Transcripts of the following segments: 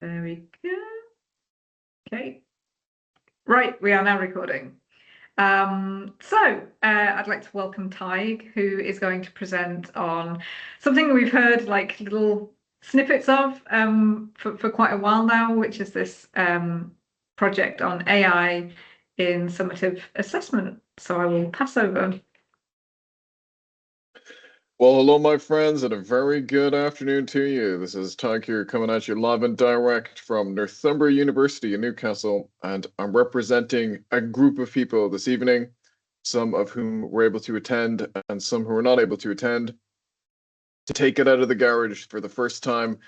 There we go. Okay. Right, we are now recording. I'd like to welcome Tig, who is going to present on something that we've heard like little snippets of for quite a while now, which is this project on AI in summative assessment. So I will pass over. Well, hello, my friends, and a very good afternoon to you. This is Tig here coming at you live and direct from Northumbria University in Newcastle, and I'm representing a group of people this evening, some of whom were able to attend and some who were not able to attend, to take it out of the garage for the first time,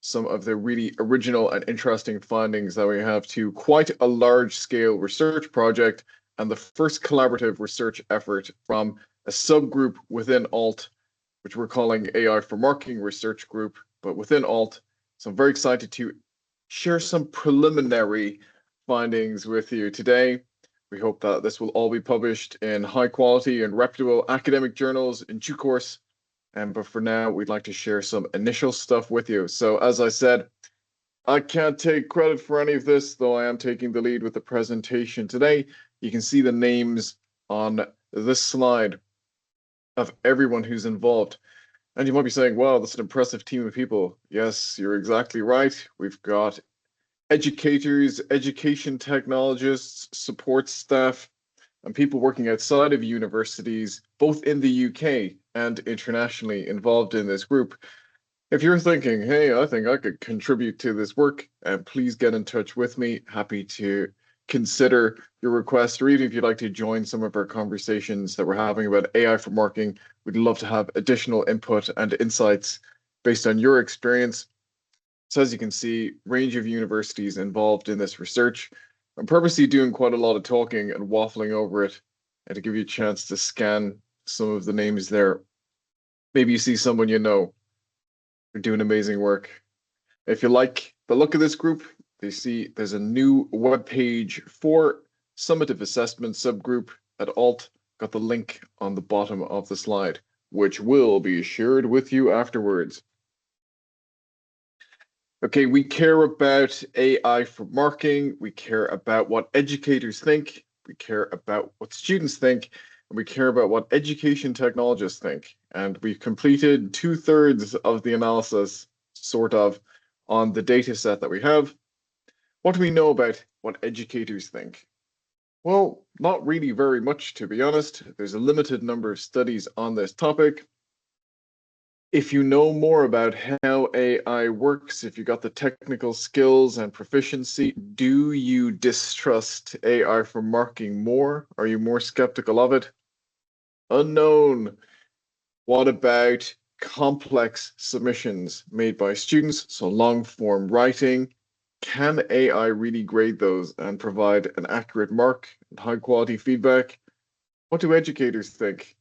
some of the really original and interesting findings that we have to quite a large-scale research project and the first collaborative research effort from a subgroup within ALT, which we're calling AI for Marketing Research Group, but within ALT. So I'm very excited to share some preliminary findings with you today. We hope that this will all be published in high quality and reputable academic journals in due course. But for now, we'd like to share some initial stuff with you. So as I said, I can't take credit for any of this, though I am taking the lead with the presentation today. You can see the names on this slide of everyone who's involved. And you might be saying, wow, that's an impressive team of people. Yes, you're exactly right. We've got educators, education technologists, support staff, and people working outside of universities, both in the UK and internationally, involved in this group. If you're thinking, hey, I think I could contribute to this work, please get in touch with me. Happy to consider your request, or even if you'd like to join some of our conversations that we're having about AI for marketing, we'd love to have additional input and insights based on your experience. So as you can see, range of universities involved in this research. I'm purposely doing quite a lot of talking and waffling over it, and to give you a chance to scan some of the names there. Maybe you see someone you know. They're doing amazing work. If you like the look of this group, you see there's a new web page for summative assessment subgroup at ALT. Got the link on the bottom of the slide, which will be shared with you afterwards. Okay, we care about AI for marking. We care about what educators think. We care about what students think. And we care about what education technologists think. And we've completed 2/3 of the analysis, sort of, on the data set that we have. What do we know about what educators think? Well, not really very much, to be honest. There's a limited number of studies on this topic. If you know more about how AI works, if you got the technical skills and proficiency, do you distrust AI for marking more? Are you more skeptical of it? Unknown. What about complex submissions made by students? So long form writing. Can AI really grade those and provide an accurate mark and high quality feedback? What do educators think?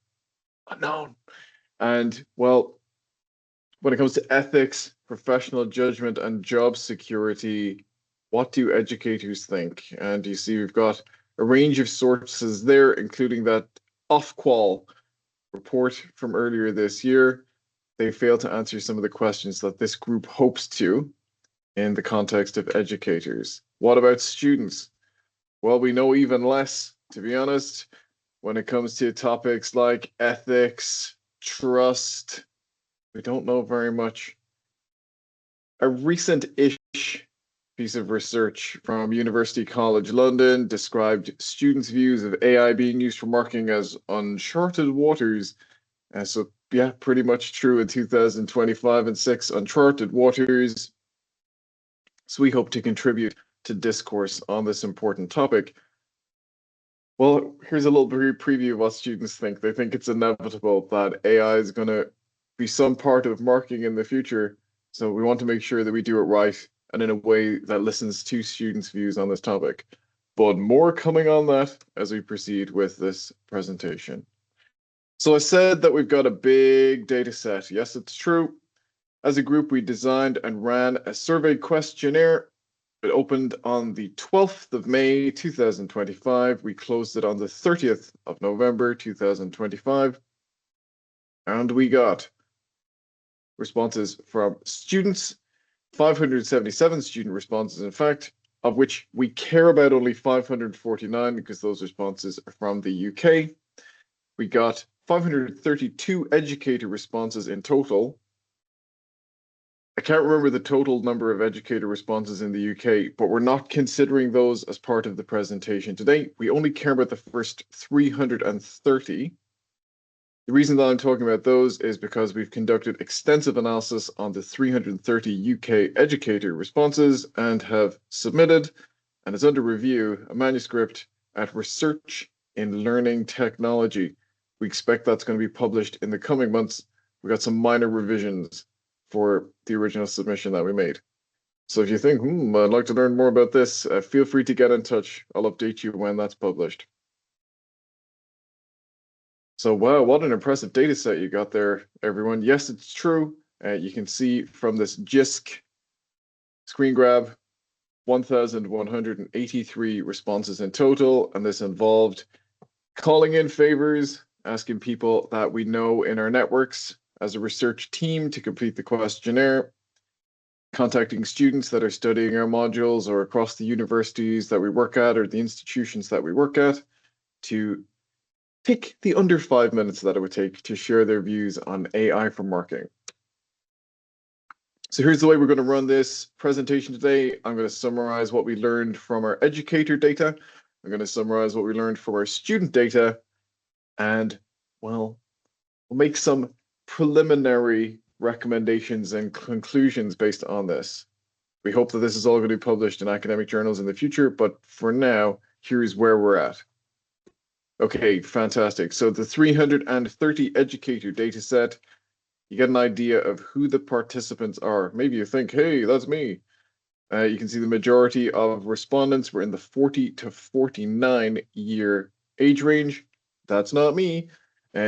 Unknown. And well, when it comes to ethics, professional judgment, and job security, what do educators think? And you see we've got a range of sources there, including that Ofqual report from earlier this year. They failed to answer some of the questions that this group hopes to in the context of educators. What about students? Well, we know even less, to be honest, when it comes to topics like ethics, trust. We don't know very much. A recent-ish piece of research from University College London described students' views of AI being used for marketing as uncharted waters. So yeah, pretty much true in 2025 and 6, uncharted waters. So we hope to contribute to discourse on this important topic. Well, here's a little preview of what students think. They think it's inevitable that AI is going to be some part of marketing in the future. So we want to make sure that we do it right and in a way that listens to students' views on this topic. But more coming on that as we proceed with this presentation. So I said that we've got a big data set. Yes, it's true. As a group, we designed and ran a survey questionnaire. It opened on the 12th of May, 2025. We closed it on the 30th of November, 2025. And we got responses from students 577 student responses, in fact, of which we care about only 549 because those responses are from the UK. We got 532 educator responses in total. I can't remember the total number of educator responses in the UK, but we're not considering those as part of the presentation today. We only care about the first 330. The reason that I'm talking about those is because we've conducted extensive analysis on the 330 UK educator responses and have submitted, and is under review, a manuscript at Research in Learning Technology. We expect that's going to be published in the coming months. We got some minor revisions for the original submission that we made. So if you think, I'd like to learn more about this, feel free to get in touch. I'll update you when that's published. So wow, what an impressive data set you got there, everyone. Yes, it's true. You can see from this JISC screen grab, 1,183 responses in total, and this involved calling in favors, asking people that we know in our networks as a research team to complete the questionnaire, contacting students that are studying our modules or across the universities that we work at or the institutions that we work at to take the under 5 minutes that it would take to share their views on AI for marketing. So here's the way we're going to run this presentation today. I'm going to summarize what we learned from our educator data. I'm going to summarize what we learned from our student data, and well, we'll make some preliminary recommendations and conclusions based on this. We hope that this is all going to be published in academic journals in the future, but for now, here's where we're at. Okay, fantastic. So the 330 educator data set, you get an idea of who the participants are. Maybe you think, hey, that's me. You can see the majority of respondents were in the 40 to 49 year age range. That's not me.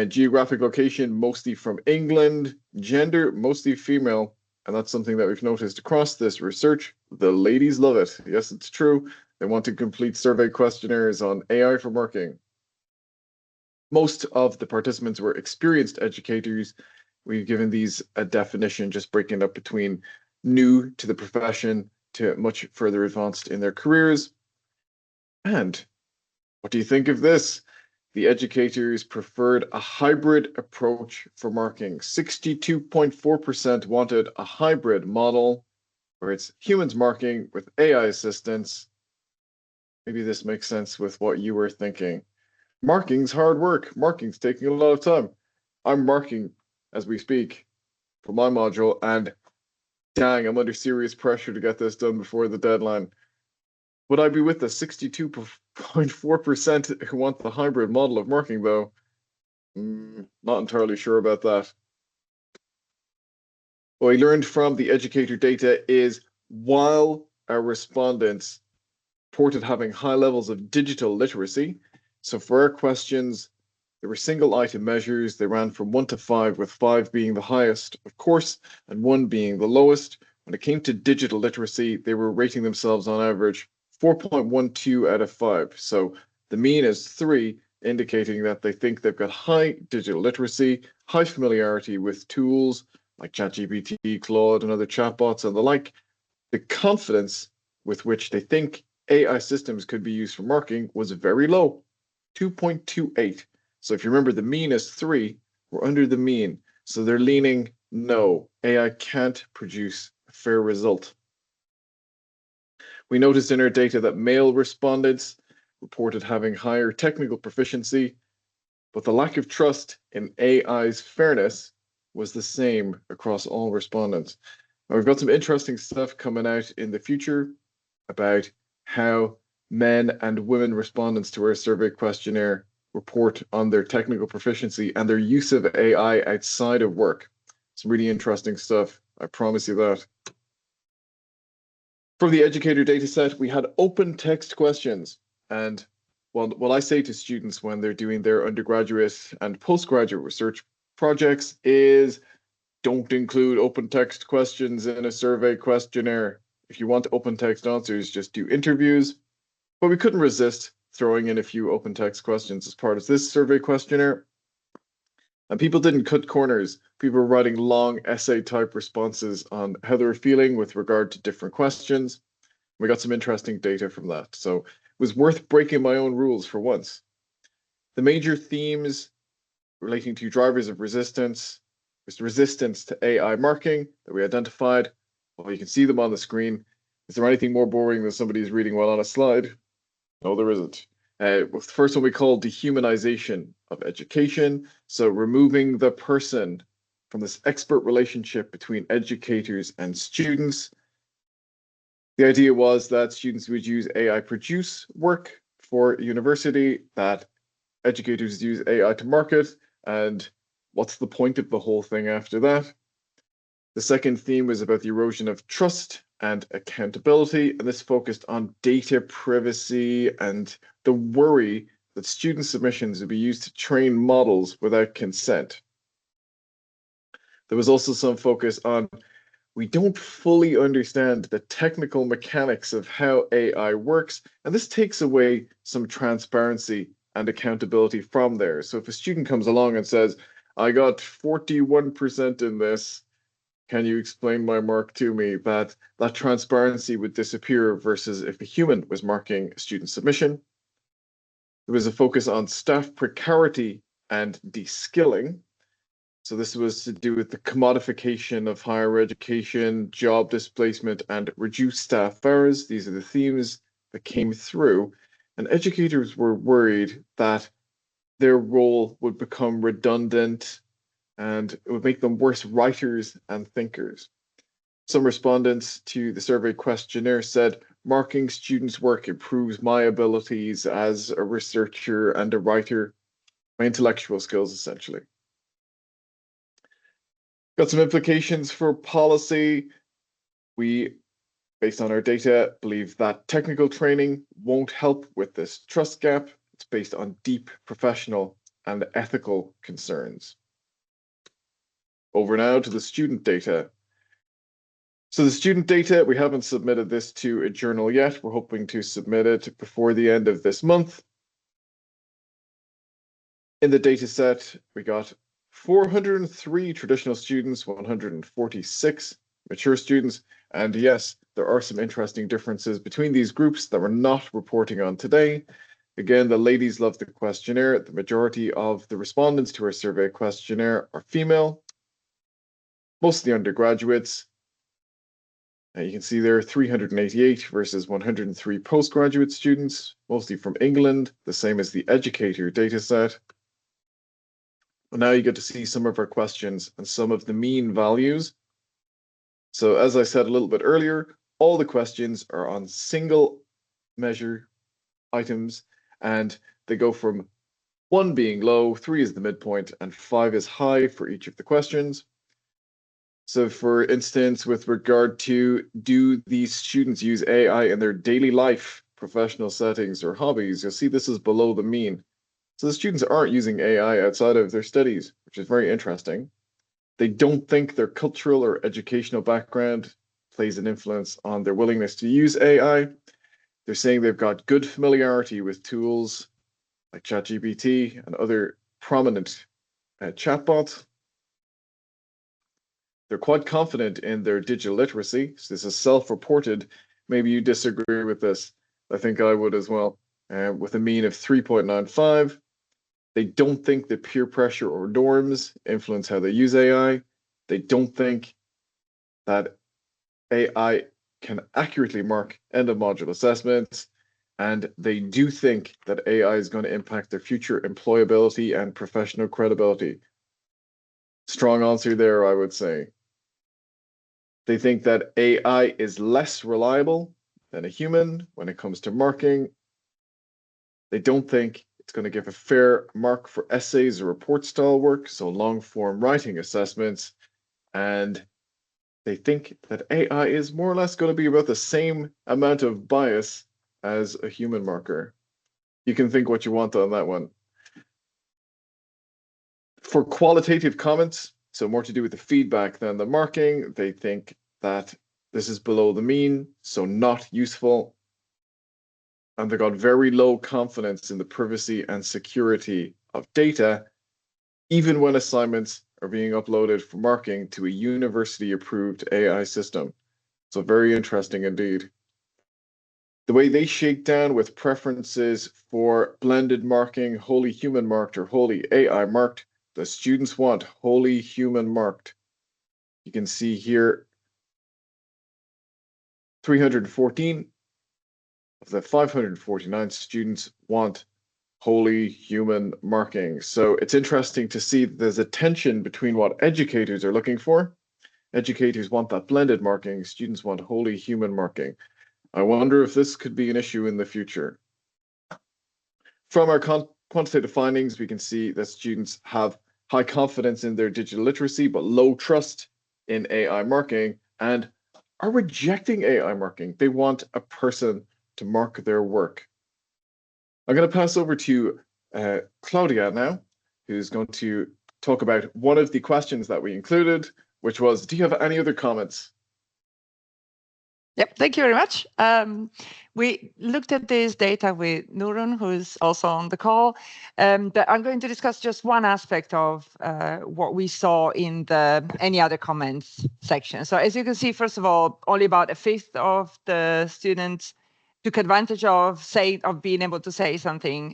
Geographic location, mostly from England. Gender, mostly female. And that's something that we've noticed across this research. The ladies love it. Yes, it's true. They want to complete survey questionnaires on AI for marketing. Most of the participants were experienced educators. We've given these a definition, just breaking it up between new to the profession to much further advanced in their careers. And what do you think of this? The educators preferred a hybrid approach for marking. 62.4% wanted a hybrid model where it's humans marking with AI assistance. Maybe this makes sense with what you were thinking. Marking's hard work. Marking's taking a lot of time. I'm marking as we speak for my module, and dang, I'm under serious pressure to get this done before the deadline. Would I be with the 62.4% who want the hybrid model of marking, though? Not entirely sure about that. What I learned from the educator data is while our respondents reported having high levels of digital literacy, so for our questions, there were single item measures. They ran from 1 to 5, with 5 being the highest, of course, and 1 being the lowest. When it came to digital literacy, they were rating themselves on average 4.12 out of 5. So the mean is 3, indicating that they think they've got high digital literacy, high familiarity with tools like ChatGPT, Claude, and other chatbots and the like. The confidence with which they think AI systems could be used for marketing was very low, 2.28. So if you remember, the mean is 3, we're under the mean. So they're leaning, no, AI can't produce a fair result. We noticed in our data that male respondents reported having higher technical proficiency, but the lack of trust in AI's fairness was the same across all respondents. Now, we've got some interesting stuff coming out in the future about how men and women respondents to our survey questionnaire report on their technical proficiency and their use of AI outside of work. Some really interesting stuff, I promise you that. For the educator dataset, we had open text questions. And what I say to students when they're doing their undergraduate and postgraduate research projects is don't include open text questions in a survey questionnaire. If you want open text answers, just do interviews. But we couldn't resist throwing in a few open text questions as part of this survey questionnaire. And people didn't cut corners. People were writing long essay type responses on how they were feeling with regard to different questions. We got some interesting data from that. So it was worth breaking my own rules for once. The major themes relating to drivers of resistance was the resistance to AI marking that we identified. Well, you can see them on the screen. Is there anything more boring than somebody's reading while on a slide? No, there isn't. The first one we call dehumanization of education. So removing the person from this expert relationship between educators and students. The idea was that students would use AI produce work for university, that educators use AI to market, and what's the point of the whole thing after that? The second theme was about the erosion of trust and accountability, and this focused on data privacy and the worry that student submissions would be used to train models without consent. There was also some focus on we don't fully understand the technical mechanics of how AI works, and this takes away some transparency and accountability from there. So if a student comes along and says, I got 41% in this, can you explain my mark to me? That transparency would disappear versus if a human was marking a student submission. There was a focus on staff precarity and de-skilling. So this was to do with the commodification of higher education, job displacement, and reduced staff hours. These are the themes that came through. And educators were worried that their role would become redundant and it would make them worse writers and thinkers. Some respondents to the survey questionnaire said, marking students' work improves my abilities as a researcher and a writer, my intellectual skills, essentially. Got some implications for policy. We, based on our data, believe that technical training won't help with this trust gap. It's based on deep professional and ethical concerns. Over now to the student data. So the student data, we haven't submitted this to a journal yet. We're hoping to submit it before the end of this month. In the data set, we got 403 traditional students, 146 mature students. And yes, there are some interesting differences between these groups that we're not reporting on today. Again, the ladies love the questionnaire. The majority of the respondents to our survey questionnaire are female, mostly undergraduates. You can see there are 388 versus 103 postgraduate students, mostly from England, the same as the educator dataset. Now you get to see some of our questions and some of the mean values. So as I said a little bit earlier, all the questions are on single measure items, and they go from 1 being low, 3 is the midpoint, and 5 is high for each of the questions. So for instance, with regard to, do these students use AI in their daily life, professional settings, or hobbies? You'll see this is below the mean. So the students aren't using AI outside of their studies, which is very interesting. They don't think their cultural or educational background plays an influence on their willingness to use AI. They're saying they've got good familiarity with tools like ChatGPT and other prominent chatbots. They're quite confident in their digital literacy. So this is self-reported. Maybe you disagree with this. I think I would as well. With a mean of 3.95. They don't think that peer pressure or norms influence how they use AI. They don't think that AI can accurately mark end-of-module assessments. And they do think that AI is going to impact their future employability and professional credibility. Strong answer there, I would say. They think that AI is less reliable than a human when it comes to marking. They don't think it's going to give a fair mark for essays or report style work, so long form writing assessments. And they think that AI is more or less going to be about the same amount of bias as a human marker. You can think what you want on that one. For qualitative comments, so more to do with the feedback than the marking, they think that this is below the mean, so not useful. And they got very low confidence in the privacy and security of data, even when assignments are being uploaded for marking to a university-approved AI system. So very interesting indeed. The way they shake down with preferences for blended marking, wholly human marked or wholly AI marked, the students want wholly human marked. You can see here 314 of the 549 students want wholly human marking. So it's interesting to see that there's a tension between what educators are looking for. Educators want that blended marking, students want wholly human marking. I wonder if this could be an issue in the future. From our quantitative findings, we can see that students have high confidence in their digital literacy, but low trust in AI marking and are rejecting AI marking. They want a person to mark their work. I'm going to pass over to Claudia now, who's going to talk about one of the questions that we included, which was, do you have any other comments? Yep, thank you very much. We looked at this data with Nurun, who's also on the call, but I'm going to discuss just one aspect of what we saw in the any other comments section. So as you can see, first of all, only about a fifth of the students took advantage of being able to say something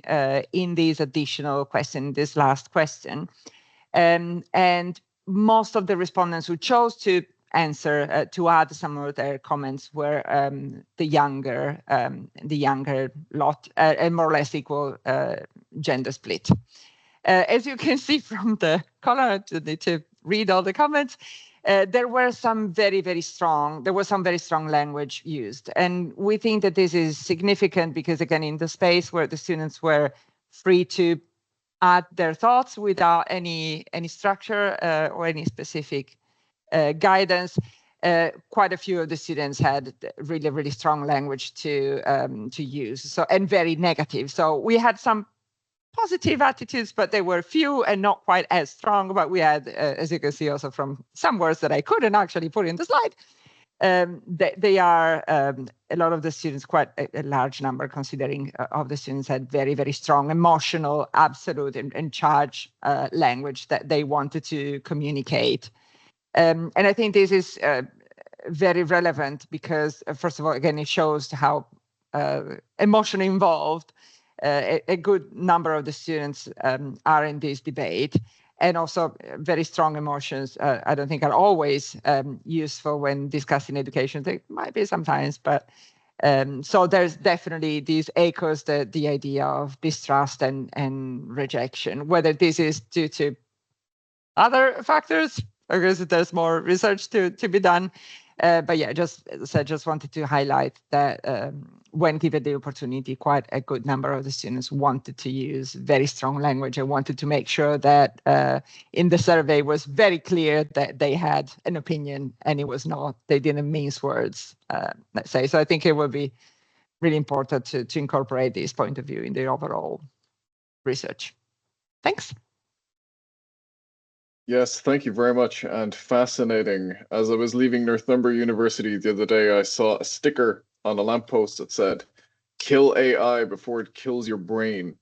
in this additional question, this last question. And most of the respondents who chose to answer to add some of their comments were the younger lot, and more or less equal gender split. As you can see from the column, I don't need to read all the comments. There was some very strong language used, and we think that this is significant because, again, in the space where the students were free to add their thoughts without any structure or any specific guidance, quite a few of the students had really strong language to use, so, and very negative. So we had some positive attitudes, but they were few and not quite as strong. But we had, as you can see also from some words that I couldn't actually put in the slide, they are a lot of the students, quite a large number considering of the students, had very strong emotional, absolute and charged language that they wanted to communicate. And I think this is very relevant because, first of all, again, it shows how emotionally involved a good number of the students are in this debate. And also very strong emotions, I don't think are always useful when discussing education. They might be sometimes, but so there's definitely these echoes the idea of distrust and rejection, whether this is due to other factors, I guess there's more research to be done. But yeah, just wanted to highlight that when given the opportunity, quite a good number of the students wanted to use very strong language and wanted to make sure that in the survey was very clear that they had an opinion and it was not, they didn't mince words, let's say. So I think it would be really important to incorporate this point of view in the overall research. Thanks. Yes, thank you very much, and fascinating. As I was leaving Northumber University the other day, I saw a sticker on a lamppost that said, "Kill AI before it kills your brain."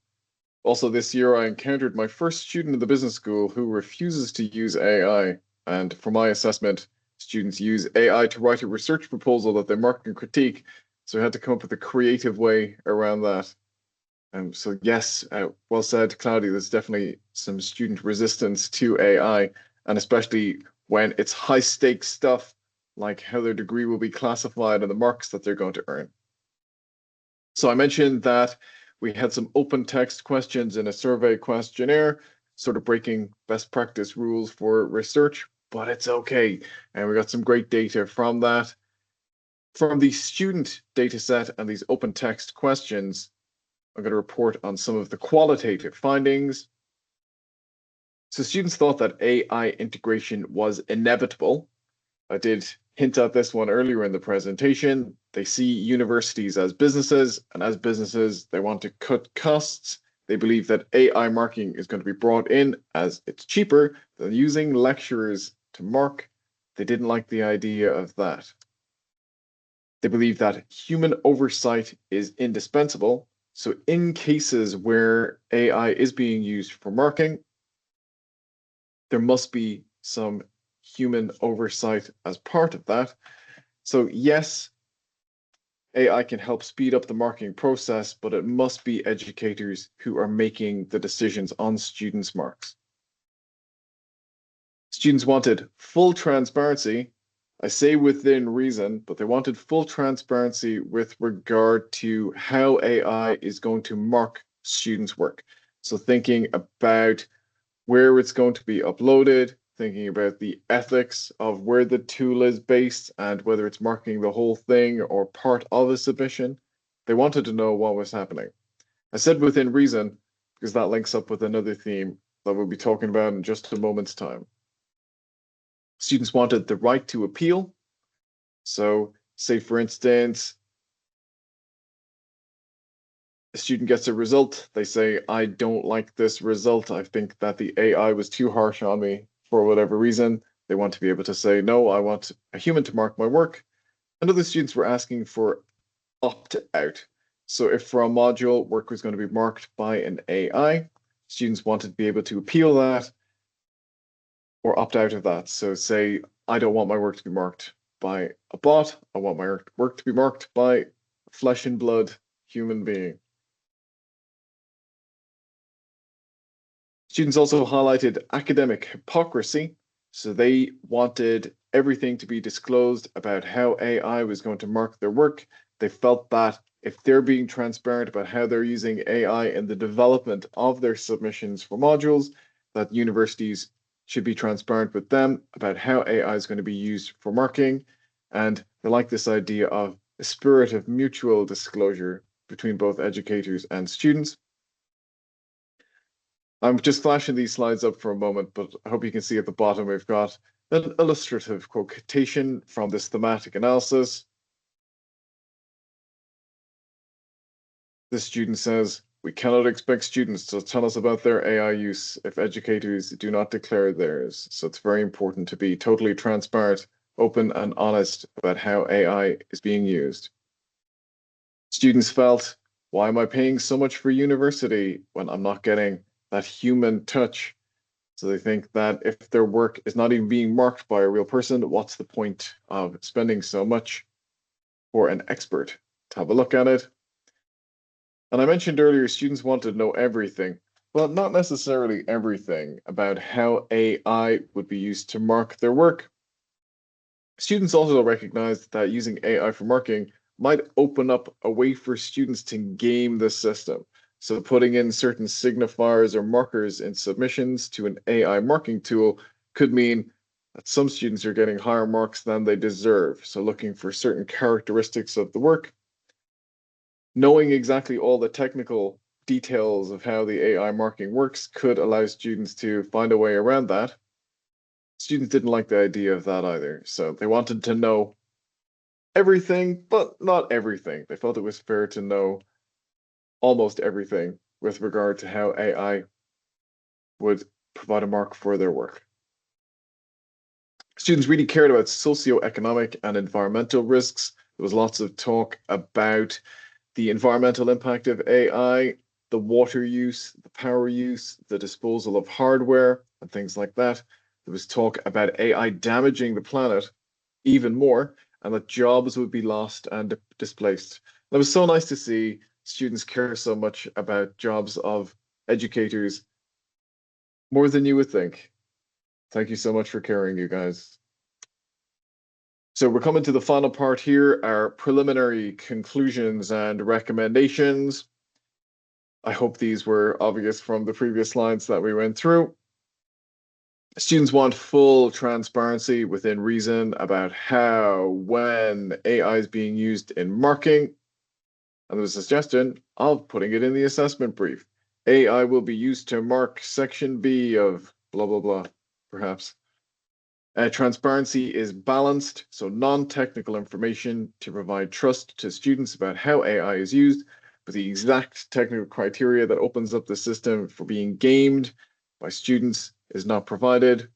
Also this year, I encountered my first student in the business school who refuses to use AI. And for my assessment, students use AI to write a research proposal that they mark and critique. So I had to come up with a creative way around that. So yes, well said, Claudia. There's definitely some student resistance to AI, and especially when it's high stakes stuff, like how their degree will be classified and the marks that they're going to earn. So I mentioned that we had some open text questions in a survey questionnaire, sort of breaking best practice rules for research, but it's okay. And we got some great data from that. From the student data set and these open text questions, I'm going to report on some of the qualitative findings. So students thought that AI integration was inevitable. I did hint at this one earlier in the presentation. They see universities as businesses, and as businesses, they want to cut costs. They believe that AI marking is going to be brought in as it's cheaper than using lecturers to mark. They didn't like the idea of that. They believe that human oversight is indispensable. So in cases where AI is being used for marking, there must be some human oversight as part of that. So yes, AI can help speed up the marking process, but it must be educators who are making the decisions on students' marks. Students wanted full transparency. I say within reason, but they wanted full transparency with regard to how AI is going to mark students' work. So thinking about where it's going to be uploaded, thinking about the ethics of where the tool is based and whether it's marking the whole thing or part of a submission. They wanted to know what was happening. I said within reason because that links up with another theme that we'll be talking about in just a moment's time. Students wanted the right to appeal. So say, for instance, a student gets a result. They say, I don't like this result. I think that the AI was too harsh on me for whatever reason. They want to be able to say, no, I want a human to mark my work. And other students were asking for opt-out. So if for a module, work was going to be marked by an AI, students wanted to be able to appeal that or opt out of that. So say, I don't want my work to be marked by a bot. I want my work to be marked by a flesh and blood human being. Students also highlighted academic hypocrisy. So they wanted everything to be disclosed about how AI was going to mark their work. They felt that if they're being transparent about how they're using AI in the development of their submissions for modules, that universities should be transparent with them about how AI is going to be used for marking. And they like this idea of a spirit of mutual disclosure between both educators and students. I'm just flashing these slides up for a moment, but I hope you can see at the bottom we've got an illustrative quotation from this thematic analysis. This student says, we cannot expect students to tell us about their AI use if educators do not declare theirs. So it's very important to be totally transparent, open, and honest about how AI is being used. Students felt, why am I paying so much for university when I'm not getting that human touch? So they think that if their work is not even being marked by a real person, what's the point of spending so much for an expert to have a look at it? And I mentioned earlier, students want to know everything, but not necessarily everything about how AI would be used to mark their work. Students also recognize that using AI for marking might open up a way for students to game the system. So putting in certain signifiers or markers in submissions to an AI marking tool could mean that some students are getting higher marks than they deserve. So looking for certain characteristics of the work, knowing exactly all the technical details of how the AI marking works could allow students to find a way around that. Students didn't like the idea of that either. So they wanted to know everything, but not everything. They felt it was fair to know almost everything with regard to how AI would provide a mark for their work. Students really cared about socioeconomic and environmental risks. There was lots of talk about the environmental impact of AI, the water use, the power use, the disposal of hardware, and things like that. There was talk about AI damaging the planet even more, and that jobs would be lost and displaced. And it was so nice to see students care so much about jobs of educators, more than you would think. Thank you so much for caring, you guys. So we're coming to the final part here, our preliminary conclusions and recommendations. I hope these were obvious from the previous slides that we went through. Students want full transparency within reason about how, when AI is being used in marking. And there's a suggestion of putting it in the assessment brief. AI will be used to mark section B of blah, blah, blah, perhaps. Transparency is balanced, so non-technical information to provide trust to students about how AI is used, but the exact technical criteria that opens up the system for being gamed by students is not provided.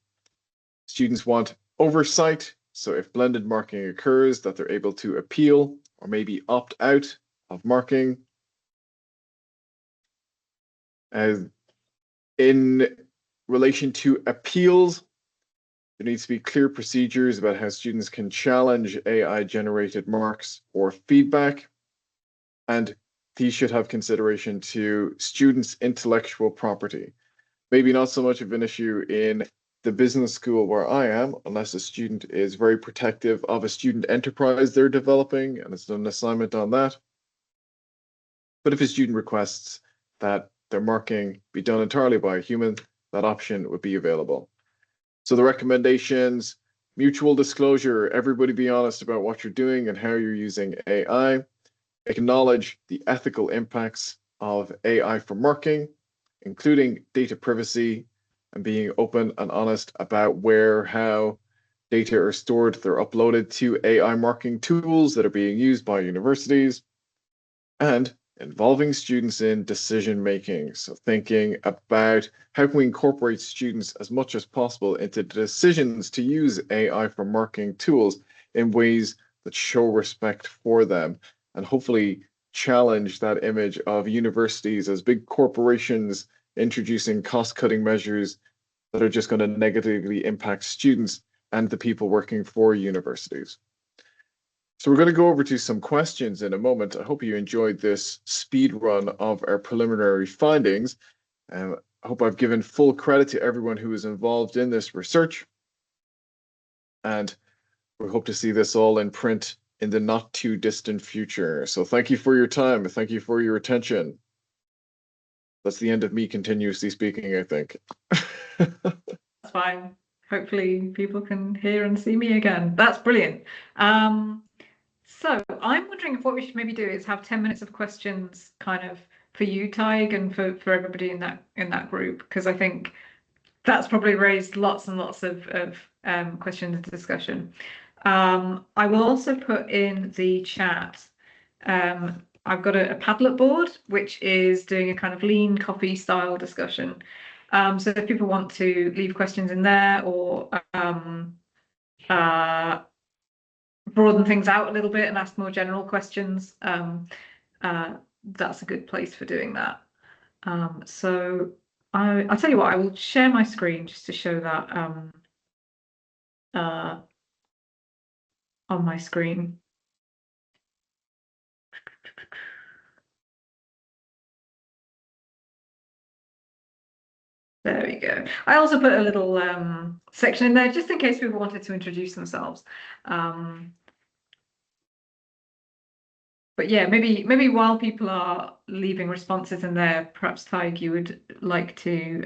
Students want oversight, so if blended marking occurs, that they're able to appeal or maybe opt out of marking. In relation to appeals, there needs to be clear procedures about how students can challenge AI-generated marks or feedback. And these should have consideration to students' intellectual property. Maybe not so much of an issue in the business school where I am, unless a student is very protective of a student enterprise they're developing and has done an assignment on that. But if a student requests that their marking be done entirely by a human, that option would be available. So the recommendations: mutual disclosure, everybody be honest about what you're doing and how you're using AI. Acknowledge the ethical impacts of AI for marking, including data privacy and being open and honest about where, how data are stored. They're uploaded to AI marking tools that are being used by universities, and involving students in decision making. So thinking about how can we incorporate students as much as possible into decisions to use AI for marking tools in ways that show respect for them, and hopefully challenge that image of universities as big corporations introducing cost-cutting measures that are just going to negatively impact students and the people working for universities. So we're going to go over to some questions in a moment. I hope you enjoyed this speed run of our preliminary findings. I hope I've given full credit to everyone who is involved in this research. And we hope to see this all in print in the not too distant future. So thank you for your time. Thank you for your attention. That's the end of me continuously speaking, I think. That's fine. Hopefully people can hear and see me again. That's brilliant. So I'm wondering if what we should maybe do is have 10 minutes of questions kind of for you, Tig, and for everybody in that group, because I think that's probably raised lots and lots of questions and discussion. I will also put in the chat. I've got a Padlet board, which is doing a kind of lean coffee style discussion. So if people want to leave questions in there or broaden things out a little bit and ask more general questions, that's a good place for doing that. So I'll tell you what, I will share my screen just to show that on my screen. There we go. I also put a little section in there just in case people wanted to introduce themselves. But yeah, maybe while people are leaving responses in there, perhaps Tig, you would like to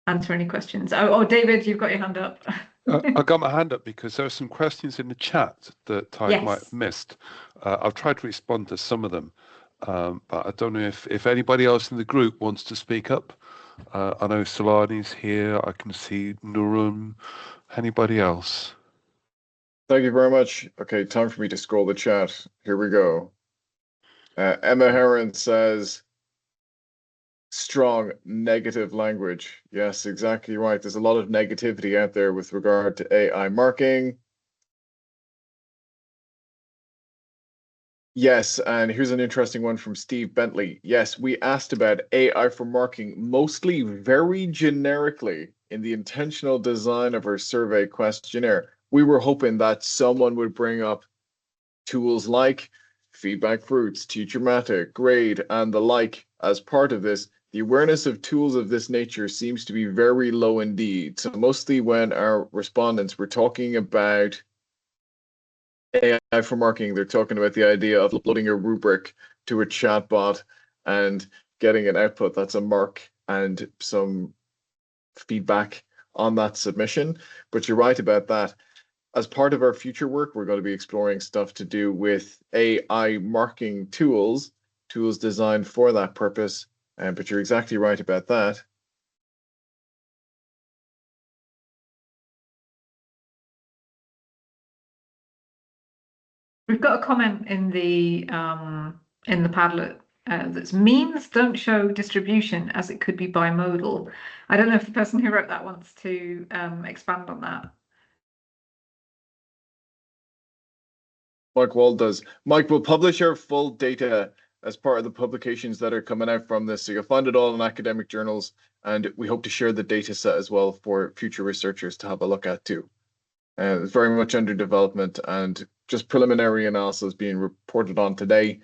answer any questions. Oh, David, you've got your hand up. I got my hand up because there are some questions in the chat that Tig might have missed. I've tried to respond to some of them, but I don't know if anybody else in the group wants to speak up. I know Solani's here. I can see Nurun. Anybody else? Thank you very much. Okay, time for me to scroll the chat. Here we go. Emma Heron says, strong negative language. Yes, exactly right. There's a lot of negativity out there with regard to AI marking. Yes, and here's an interesting one from Steve Bentley. Yes, we asked about AI for marking mostly very generically in the intentional design of our survey questionnaire. We were hoping that someone would bring up tools like Feedback Fruits, Teachermatic, Grade, and the like as part of this. The awareness of tools of this nature seems to be very low indeed. So mostly when our respondents were talking about AI for marking, they're talking about the idea of uploading a rubric to a chatbot and getting an output that's a mark and some feedback on that submission. But you're right about that. As part of our future work, we're going to be exploring stuff to do with AI marking tools designed for that purpose. But you're exactly right about that. We've got a comment in the Padlet that's means don't show distribution as it could be bimodal. I don't know if the person who wrote that wants to expand on that. Mike Wald does. Mike will publish our full data as part of the publications that are coming out from this. So you'll find it all in academic journals, and we hope to share the data set as well for future researchers to have a look at too. It's very much under development and just preliminary analysis being reported on today.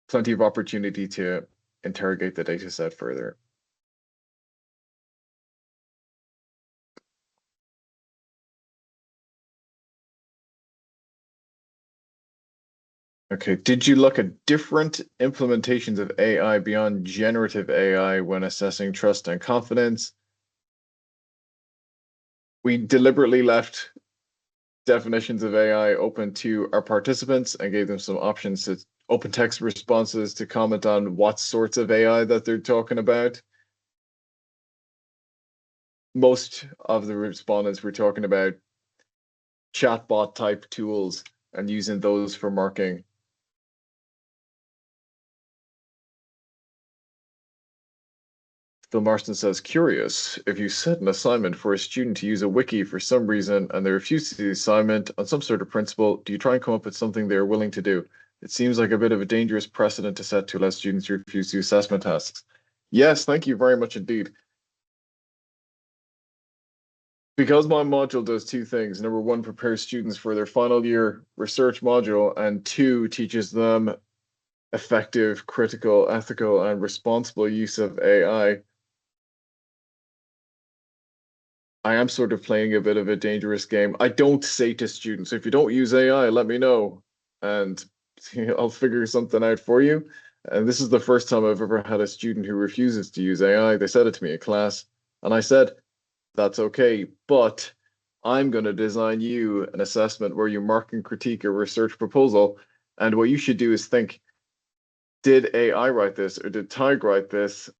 Plenty of opportunity to interrogate the data set further. Okay, did you look at different implementations of AI beyond generative AI when assessing trust and confidence? We deliberately left definitions of AI open to our participants and gave them some options to open text responses to comment on what sorts of AI that they're talking about. Most of the respondents were talking about chatbot type tools and using those for marking. Phil Marston says, curious, if you set an assignment for a student to use a wiki for some reason and they refuse to do the assignment on some sort of principle, do you try and come up with something they're willing to do? It seems like a bit of a dangerous precedent to set to let students refuse to do assessment tasks. Yes, thank you very much indeed. Because my module does two things. Number one, prepares students for their final year research module, and two, teaches them effective, critical, ethical, and responsible use of AI. I am sort of playing a bit of a dangerous game. I don't say to students, if you don't use AI, let me know, and I'll figure something out for you. And this is the first time I've ever had a student who refuses to use AI. They said it to me in class, and I said, that's okay, but I'm going to design you an assessment where you mark and critique a research proposal. And what you should do is think, did AI write this or did Tig write this?